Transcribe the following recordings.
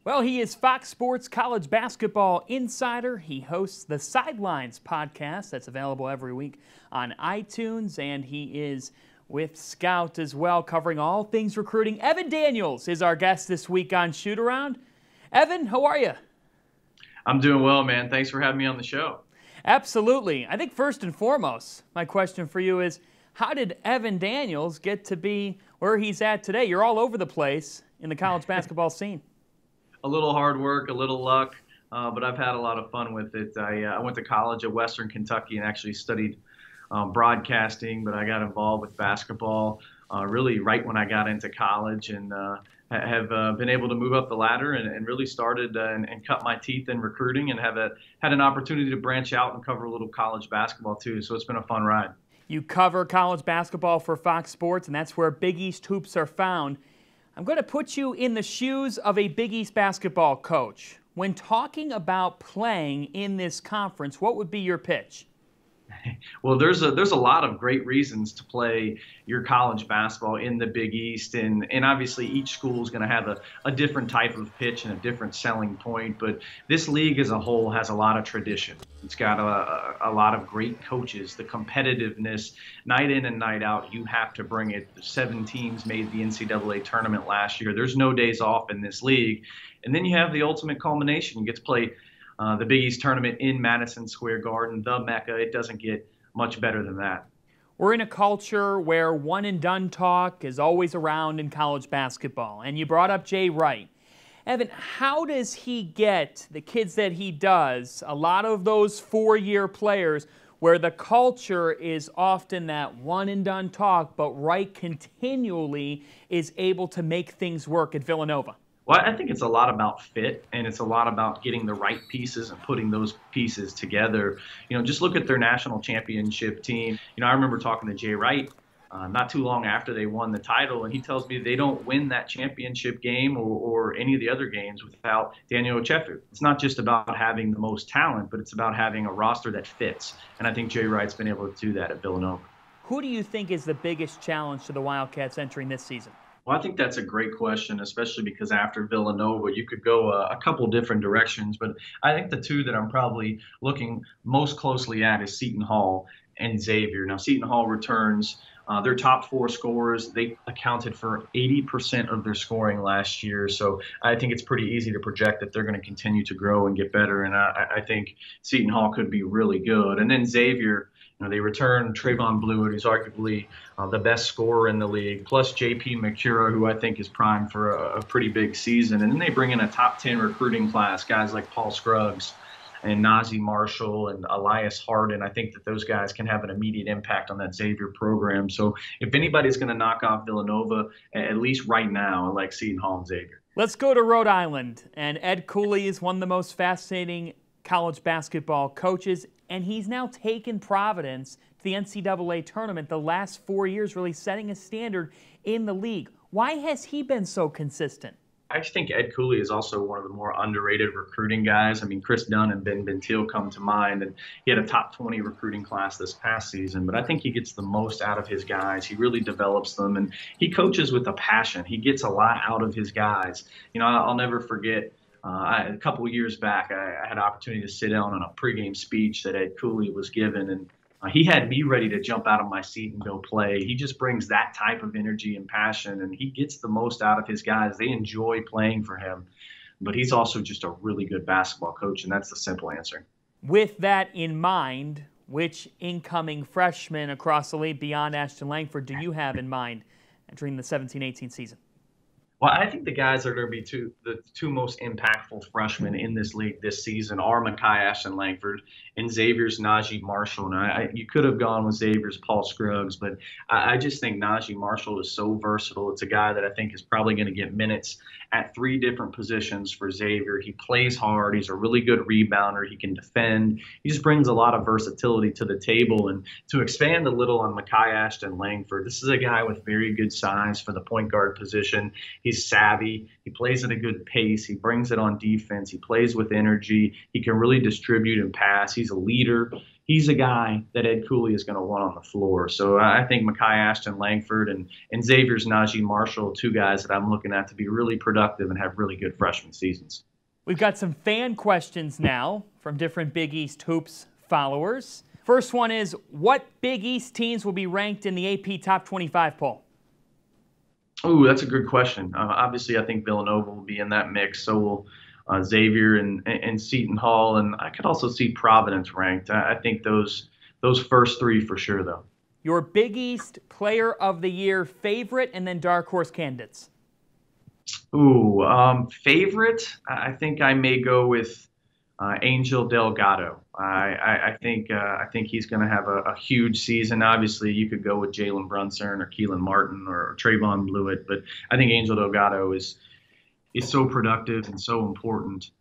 Well, he is Fox Sports college basketball insider. He hosts the Sidelines podcast that's available every week on iTunes, and he is with Scout as well, covering all things recruiting. Evan Daniels is our guest this week on Shootaround. Evan, how are you? I'm doing well, man. Thanks for having me on the show. Absolutely. I think first and foremost, my question for you is, how did Evan Daniels get to be where he's at today? You're all over the place in the college basketball scene. A little hard work, a little luck, but I've had a lot of fun with it. I went to college at Western Kentucky and actually studied broadcasting, but I got involved with basketball really right when I got into college, and have been able to move up the ladder and really started and cut my teeth in recruiting, and had an opportunity to branch out and cover a little college basketball too. So it's been a fun ride. You cover college basketball for Fox Sports, and that's where Big East hoops are found. I'm going to put you in the shoes of a Big East basketball coach. When talking about playing in this conference, what would be your pitch? Well, there's a lot of great reasons to play your college basketball in the Big East, and obviously each school is going to have a different type of pitch and a different selling point, but this league as a whole has a lot of tradition. It's got a lot of great coaches, the competitiveness, night in and night out, you have to bring it. 7 teams made the NCAA tournament last year. There's no days off in this league. And then you have the ultimate culmination. You get to play the Big East tournament in Madison Square Garden, the Mecca. It doesn't get much better than that. We're in a culture where one and done talk is always around in college basketball. And you brought up Jay Wright. Evan, how does he get the kids that he does, a lot of those 4-year players, where the culture is often that one and done talk, but Wright continually is able to make things work at Villanova? Well, I think it's a lot about fit, and it's a lot about getting the right pieces and putting those pieces together. Just look at their national championship team. I remember talking to Jay Wright not too long after they won the title, and he tells me they don't win that championship game or any of the other games without Daniel Ochefu. It's not just about having the most talent, but it's about having a roster that fits, and I think Jay Wright's been able to do that at Villanova. Who do you think is the biggest challenge to the Wildcats entering this season? Well, I think that's a great question, especially because after Villanova, you could go a couple different directions. But I think the two that I'm probably looking most closely at is Seton Hall and Xavier. Now, Seton Hall returns their top 4 scorers. They accounted for 80% of their scoring last year. So I think it's pretty easy to project that they're going to continue to grow and get better. And I think Seton Hall could be really good. And then Xavier, they return Trayvon Blewett, who's arguably the best scorer in the league, plus J.P. McCura, who I think is primed for a pretty big season. And then they bring in a top 10 recruiting class, guys like Paul Scruggs and Naji Marshall and Elias Harden. I think that those guys can have an immediate impact on that Xavier program. So if anybody's going to knock off Villanova, at least right now, I like Seton Hall and Xavier. Let's go to Rhode Island. And Ed Cooley is one of the most fascinating college basketball coaches, and he's now taken Providence to the NCAA tournament the last 4 years, really setting a standard in the league. Why has he been so consistent? I just think Ed Cooley is also one of the more underrated recruiting guys. I mean, Chris Dunn and Ben Bentil come to mind, and he had a top 20 recruiting class this past season, but I think he gets the most out of his guys. He really develops them, and he coaches with a passion. He gets a lot out of his guys. I'll never forget a couple of years back, I had an opportunity to sit down on a pregame speech that Ed Cooley was given, and he had me ready to jump out of my seat and go play. He just brings that type of energy and passion, and he gets the most out of his guys. They enjoy playing for him, but he's also just a really good basketball coach, and that's the simple answer. With that in mind, which incoming freshmen across the league beyond Ashton Langford do you have in mind entering the 17-18 season? Well, I think the guys that are going to be the two most impactful freshmen in this league this season are Mekhi Ashton Langford and Xavier's Naji Marshall. And you could have gone with Xavier's Paul Scruggs, but I just think Naji Marshall is so versatile. It's a guy that I think is probably going to get minutes at 3 different positions for Xavier. He plays hard. He's a really good rebounder. He can defend. He just brings a lot of versatility to the table. And to expand a little on Mekhi Ashton Langford, this is a guy with very good size for the point guard position. He's savvy. He plays at a good pace. He brings it on defense. He plays with energy. He can really distribute and pass. He's a leader. he's a guy that Ed Cooley is going to want on the floor. So I think Mekhi Ashton Langford and Xavier's Najee Marshall, two guys that I'm looking at to be really productive and have really good freshman seasons. We've got some fan questions now from different Big East Hoops followers. First one is, what Big East teams will be ranked in the AP Top 25 poll? Ooh, that's a good question. Obviously, I think Villanova will be in that mix. So will Xavier and Seton Hall, and I could also see Providence ranked. I think those first three for sure, though. Your Big East Player of the Year favorite, and then dark horse candidates. Ooh, favorite? I think I may go with Angel Delgado. I think he's going to have a huge season. Obviously, you could go with Jalen Brunson or Keelan Martin or Trayvon Blewett, but I think Angel Delgado is so productive and so important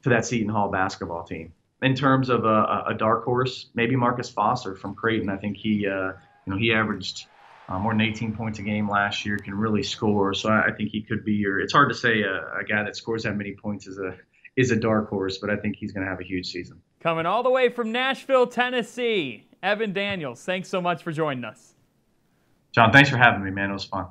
to that Seton Hall basketball team. In terms of a dark horse, maybe Marcus Foster from Creighton. I think he averaged more than 18 points a game last year, can really score. So I think he could be your. It's hard to say a guy that scores that many points is a dark horse, but I think he's going to have a huge season. Coming all the way from Nashville, Tennessee, Evan Daniels. Thanks so much for joining us. John, thanks for having me, man. It was fun.